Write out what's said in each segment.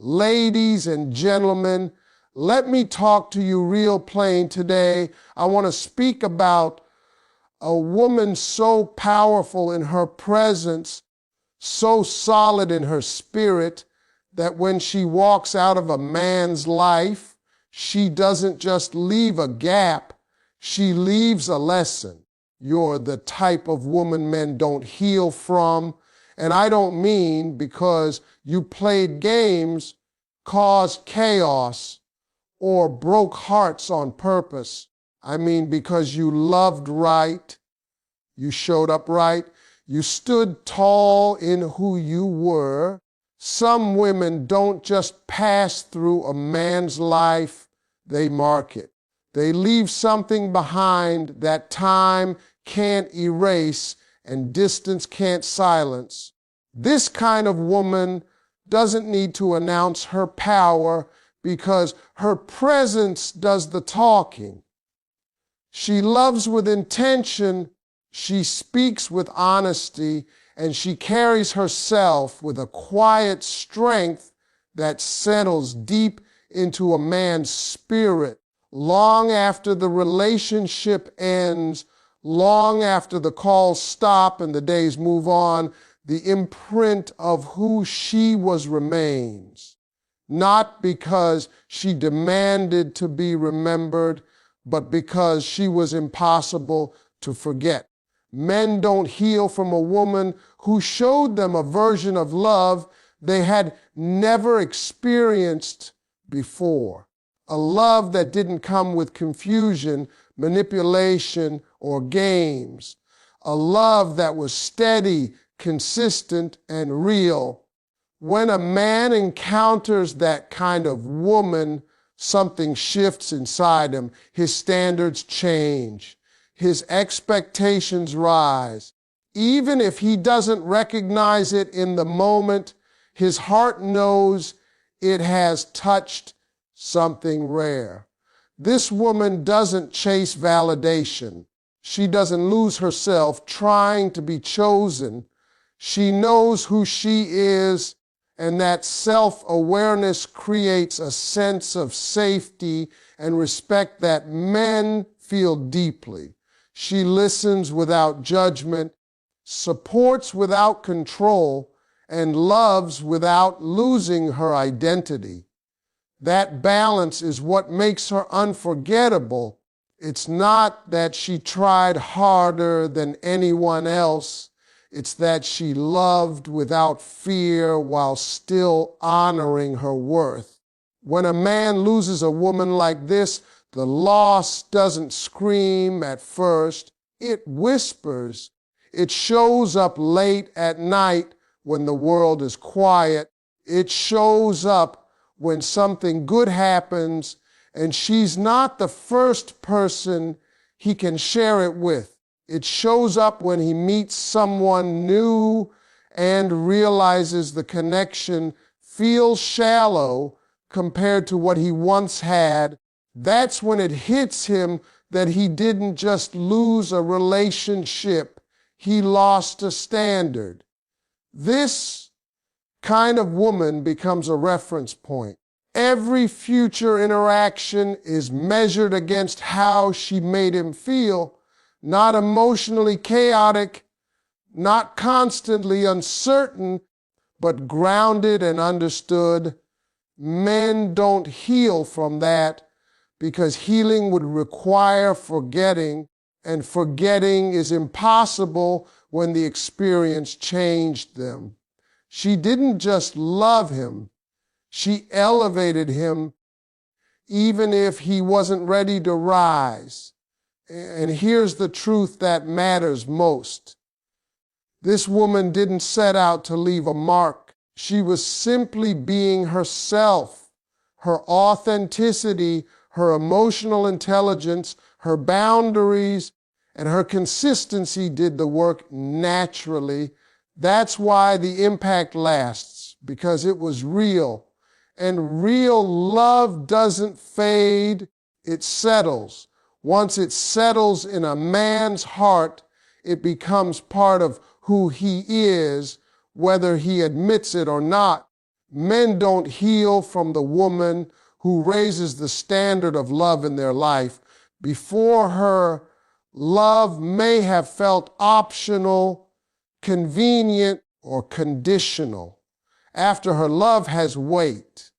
Ladies and gentlemen, let me talk to you real plain today. I want to speak about a woman so powerful in her presence, so solid in her spirit, that when she walks out of a man's life, she doesn't just leave a gap, she leaves a lesson. You're the type of woman men don't heal from. And I don't mean because you played games, caused chaos, or broke hearts on purpose. I mean because you loved right, you showed up right, you stood tall in who you were. Some women don't just pass through a man's life, they mark it. They leave something behind that time can't erase and distance can't silence. This kind of woman doesn't need to announce her power because her presence does the talking. She loves with intention, she speaks with honesty, and she carries herself with a quiet strength that settles deep into a man's spirit. Long after the relationship ends, long after the calls stop and the days move on, the imprint of who she was remains. Not because she demanded to be remembered, but because she was impossible to forget. Men don't heal from a woman who showed them a version of love they had never experienced before. A love that didn't come with confusion, manipulation, or games. A love that was steady, consistent, and real. When a man encounters that kind of woman, something shifts inside him. His standards change. His expectations rise. Even if he doesn't recognize it in the moment, his heart knows it has touched something rare. This woman doesn't chase validation. She doesn't lose herself trying to be chosen. She knows who she is, and that self-awareness creates a sense of safety and respect that men feel deeply. She listens without judgment, supports without control, and loves without losing her identity. That balance is what makes her unforgettable. It's not that she tried harder than anyone else. It's that she loved without fear while still honoring her worth. When a man loses a woman like this, the loss doesn't scream at first. It whispers. It shows up late at night when the world is quiet. It shows up when something good happens and she's not the first person he can share it with. It shows up when he meets someone new and realizes the connection feels shallow compared to what he once had. That's when it hits him that he didn't just lose a relationship, he lost a standard. This kind of woman becomes a reference point. Every future interaction is measured against how she made him feel, not emotionally chaotic, not constantly uncertain, but grounded and understood. Men don't heal from that because healing would require forgetting, and forgetting is impossible when the experience changed them. She didn't just love him, she elevated him even if he wasn't ready to rise. And here's the truth that matters most. This woman didn't set out to leave a mark. She was simply being herself. Her authenticity, her emotional intelligence, her boundaries, and her consistency did the work naturally. That's why the impact lasts, because it was real. And real love doesn't fade, it settles. Once it settles in a man's heart, it becomes part of who he is, whether he admits it or not. Men don't heal from the woman who raises the standard of love in their life. Before her, love may have felt optional, convenient, or conditional. After her, love has weight.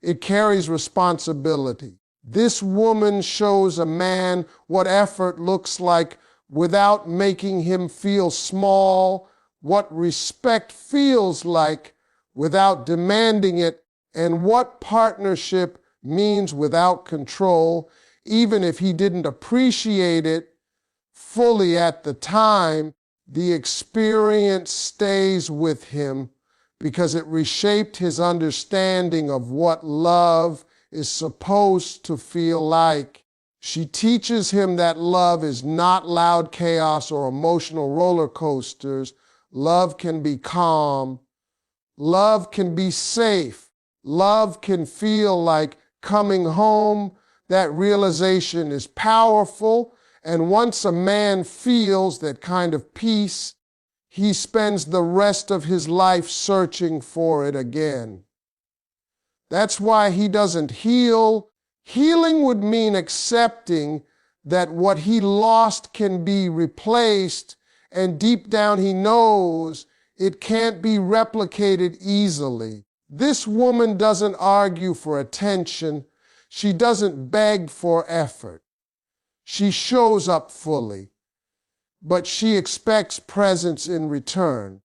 It carries responsibility. This woman shows a man what effort looks like without making him feel small, what respect feels like without demanding it, and what partnership means without control, even if he didn't appreciate it fully at the time. The experience stays with him because it reshaped his understanding of what love is supposed to feel like. She teaches him that love is not loud chaos or emotional roller coasters. Love can be calm. Love can be safe. Love can feel like coming home. That realization is powerful. And once a man feels that kind of peace, he spends the rest of his life searching for it again. That's why he doesn't heal. Healing would mean accepting that what he lost can be replaced, and deep down he knows it can't be replicated easily. This woman doesn't argue for attention. She doesn't beg for effort. She shows up fully, but she expects presence in return.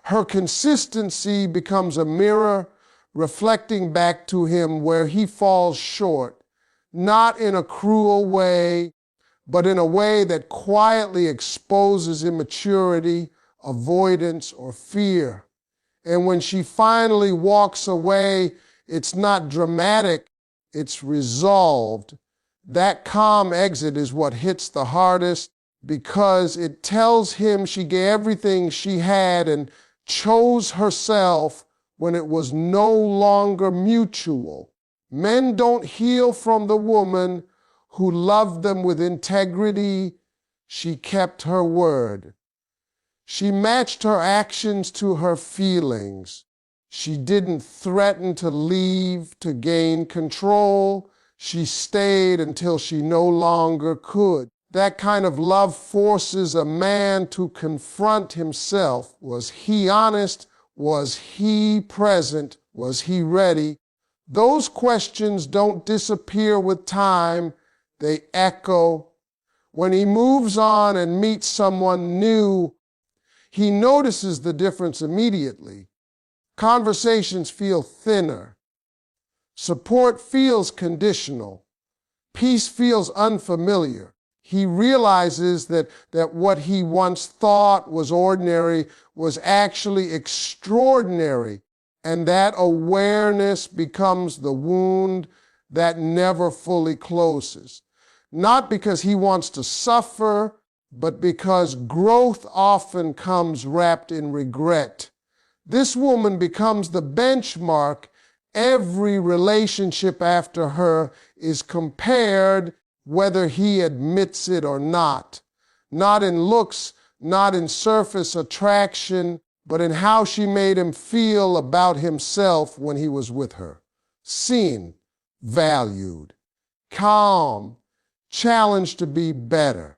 Her consistency becomes a mirror reflecting back to him where he falls short, not in a cruel way, but in a way that quietly exposes immaturity, avoidance, or fear. And when she finally walks away, it's not dramatic, it's resolved. That calm exit is what hits the hardest because it tells him she gave everything she had and chose herself when it was no longer mutual. Men don't heal from the woman who loved them with integrity. She kept her word. She matched her actions to her feelings. She didn't threaten to leave to gain control. She stayed until she no longer could. That kind of love forces a man to confront himself. Was he honest? Was he present? Was he ready? Those questions don't disappear with time. They echo. When he moves on and meets someone new, he notices the difference immediately. Conversations feel thinner. Support feels conditional. Peace feels unfamiliar. He realizes that what he once thought was ordinary was actually extraordinary, and that awareness becomes the wound that never fully closes. Not because he wants to suffer, but because growth often comes wrapped in regret. This woman becomes the benchmark. Every relationship after her is compared, whether he admits it or not. Not in looks, not in surface attraction, but in how she made him feel about himself when he was with her. Seen, valued, calm, challenged to be better.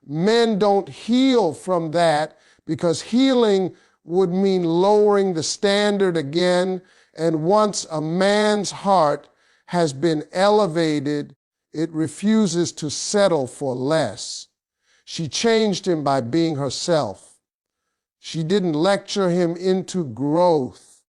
Men don't heal from that because healing would mean lowering the standard again. And once a man's heart has been elevated, it refuses to settle for less. She changed him by being herself. She didn't lecture him into growth.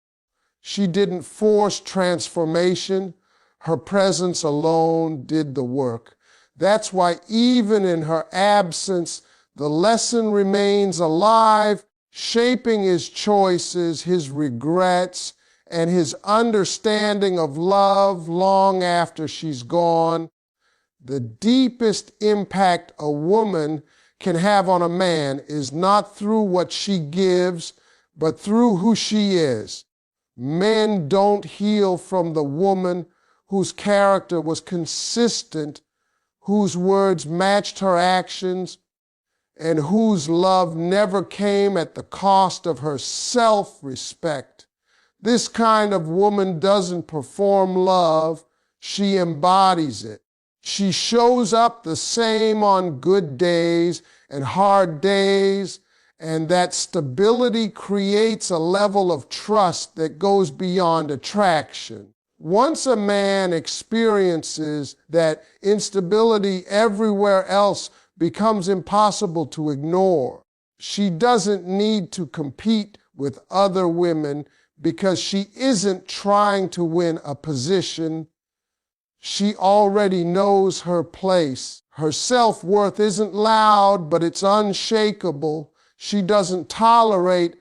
She didn't force transformation. Her presence alone did the work. That's why even in her absence, the lesson remains alive, shaping his choices, his regrets, and his understanding of love long after she's gone. The deepest impact a woman can have on a man is not through what she gives, but through who she is. Men don't heal from the woman whose character was consistent, whose words matched her actions, and whose love never came at the cost of her self-respect. This kind of woman doesn't perform love, she embodies it. She shows up the same on good days and hard days, and that stability creates a level of trust that goes beyond attraction. Once a man experiences that instability everywhere else becomes impossible to ignore. She doesn't need to compete with other women because she isn't trying to win a position. She already knows her place. Her self-worth isn't loud, but it's unshakable. She doesn't tolerate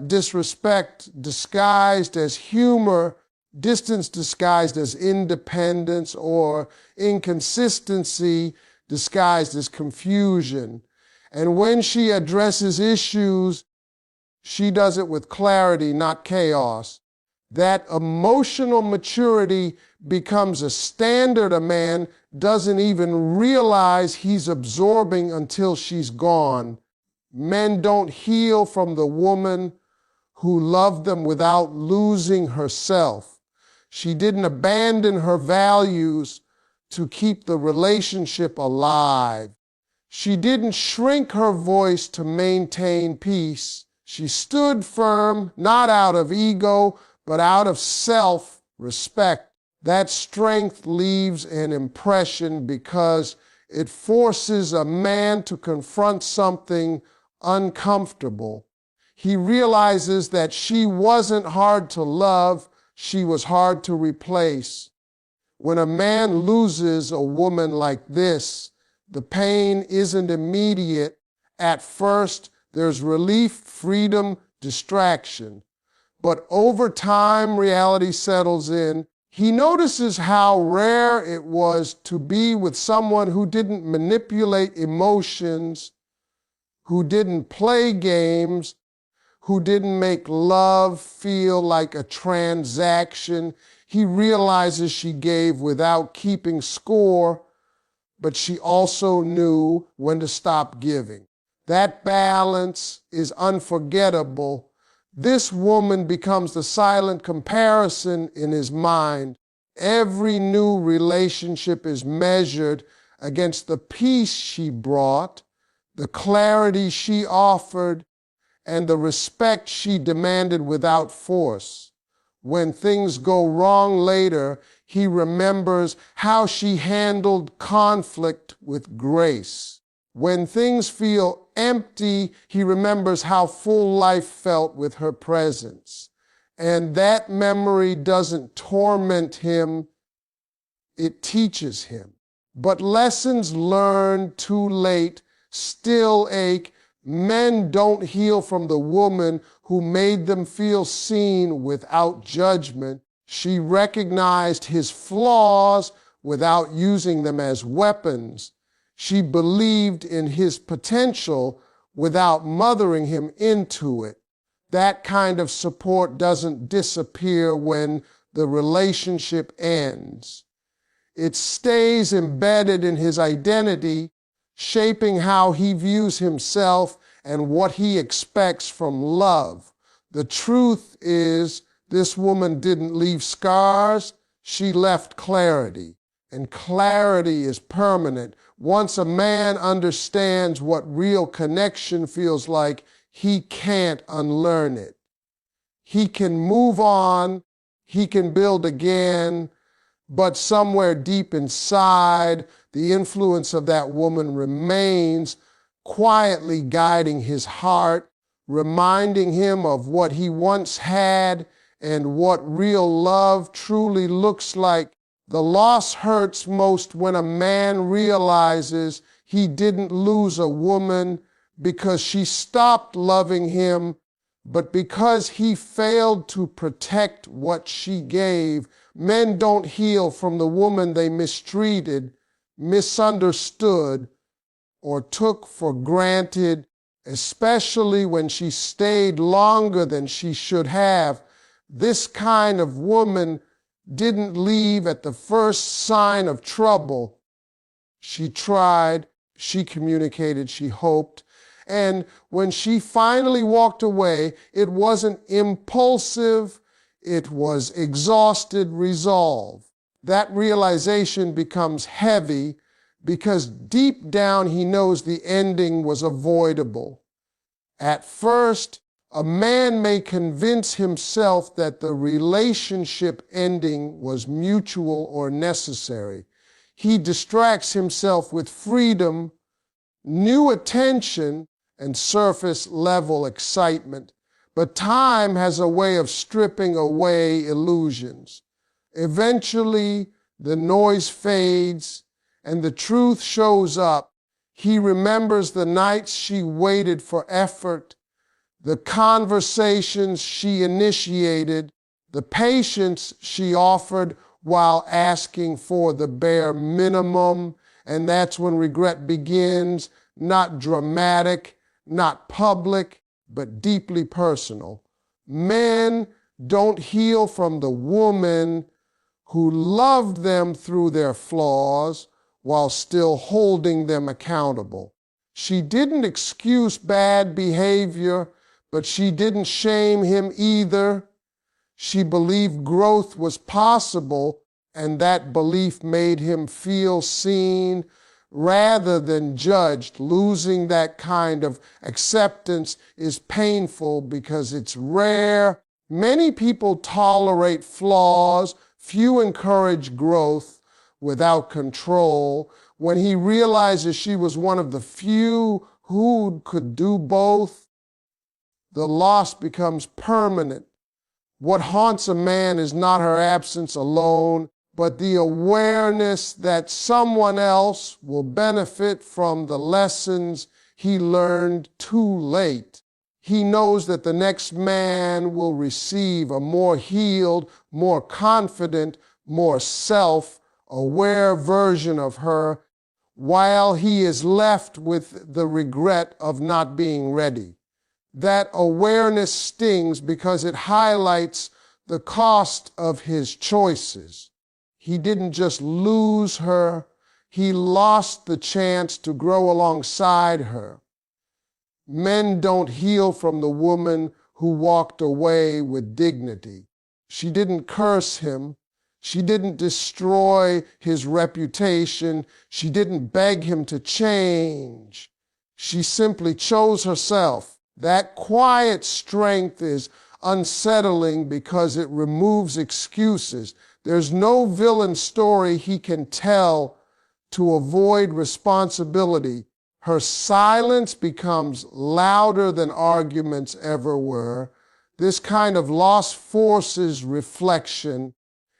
disrespect disguised as humor, distance disguised as independence, or inconsistency disguised as confusion. And when she addresses issues, she does it with clarity, not chaos. That emotional maturity becomes a standard a man doesn't even realize he's absorbing until she's gone. Men don't heal from the woman who loved them without losing herself. She didn't abandon her values to keep the relationship alive. She didn't shrink her voice to maintain peace. She stood firm, not out of ego, but out of self-respect. That strength leaves an impression because it forces a man to confront something uncomfortable. He realizes that she wasn't hard to love, she was hard to replace. When a man loses a woman like this, the pain isn't immediate. At first, there's relief, freedom, distraction. But over time, reality settles in. He notices how rare it was to be with someone who didn't manipulate emotions, who didn't play games, who didn't make love feel like a transaction. He realizes she gave without keeping score, but she also knew when to stop giving. That balance is unforgettable. This woman becomes the silent comparison in his mind. Every new relationship is measured against the peace she brought, the clarity she offered, and the respect she demanded without force. When things go wrong later, he remembers how she handled conflict with grace. When things feel empty, he remembers how full life felt with her presence. And that memory doesn't torment him, it teaches him. But lessons learned too late still ache. Men don't heal from the woman who made them feel seen without judgment. She recognized his flaws without using them as weapons. She believed in his potential without mothering him into it. That kind of support doesn't disappear when the relationship ends. It stays embedded in his identity, shaping how he views himself and what he expects from love. The truth is, this woman didn't leave scars, she left clarity. And clarity is permanent. Once a man understands what real connection feels like, he can't unlearn it. He can move on, he can build again, but somewhere deep inside, the influence of that woman remains, quietly guiding his heart, reminding him of what he once had and what real love truly looks like. The loss hurts most when a man realizes he didn't lose a woman because she stopped loving him, but because he failed to protect what she gave. Men don't heal from the woman they mistreated, misunderstood, or took for granted, especially when she stayed longer than she should have. This kind of woman didn't leave at the first sign of trouble. She tried, she communicated, she hoped. And when she finally walked away, it wasn't impulsive, It was exhausted resolve. That realization becomes heavy because deep down he knows the ending was avoidable. At first, a man may convince himself that the relationship ending was mutual or necessary. He distracts himself with freedom, new attention, and surface level excitement. But time has a way of stripping away illusions. Eventually, the noise fades and the truth shows up. He remembers the nights she waited for effort, the conversations she initiated, the patience she offered while asking for the bare minimum. And that's when regret begins, not dramatic, not public, but deeply personal. Men don't heal from the woman who loved them through their flaws while still holding them accountable. She didn't excuse bad behavior, but she didn't shame him either. She believed growth was possible, and that belief made him feel seen rather than judged. Losing that kind of acceptance is painful because it's rare. Many people tolerate flaws. Few encourage growth without control. When he realizes she was one of the few who could do both, the loss becomes permanent. What haunts a man is not her absence alone, but the awareness that someone else will benefit from the lessons he learned too late. He knows that the next man will receive a more healed, more confident, more self-aware version of her, while he is left with the regret of not being ready. That awareness stings because it highlights the cost of his choices. He didn't just lose her, he lost the chance to grow alongside her. Men don't heal from the woman who walked away with dignity. She didn't curse him. She didn't destroy his reputation. She didn't beg him to change. She simply chose herself. That quiet strength is unsettling because it removes excuses. There's no villain story he can tell to avoid responsibility. Her silence becomes louder than arguments ever were. This kind of loss forces reflection.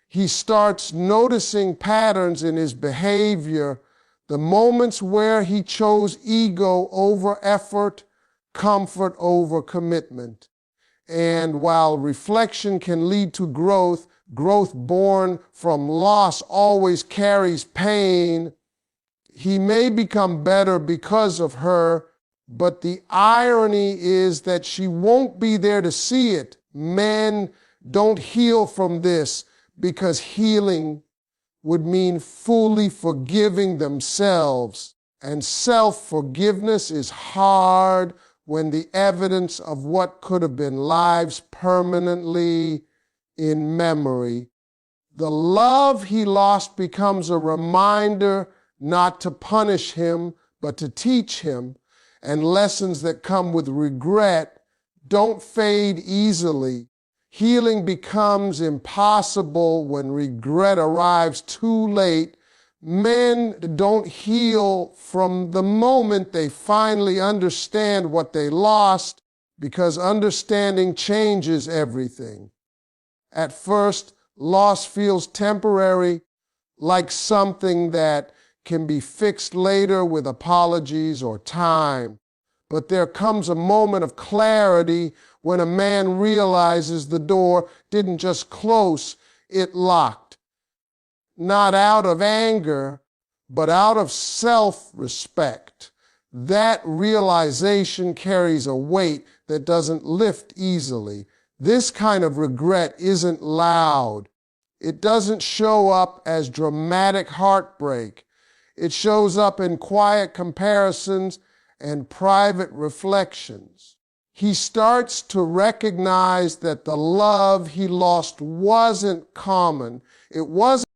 He starts noticing patterns in his behavior, the moments where he chose ego over effort, comfort over commitment. And while reflection can lead to growth, growth born from loss always carries pain. He may become better because of her, but the irony is that she won't be there to see it. Men don't heal from this because healing would mean fully forgiving themselves. And self-forgiveness is hard when the evidence of what could have been lives permanently in memory. The love he lost becomes a reminder not to punish him, but to teach him. And lessons that come with regret don't fade easily. Healing becomes impossible when regret arrives too late. Men don't heal from the moment they finally understand what they lost, because understanding changes everything. At first, loss feels temporary, like something that can be fixed later with apologies or time. But there comes a moment of clarity when a man realizes the door didn't just close, it locked. Not out of anger, but out of self-respect. That realization carries a weight that doesn't lift easily. This kind of regret isn't loud. It doesn't show up as dramatic heartbreak. It shows up in quiet comparisons and private reflections. he starts to recognize that the love he lost wasn't common. It wasn't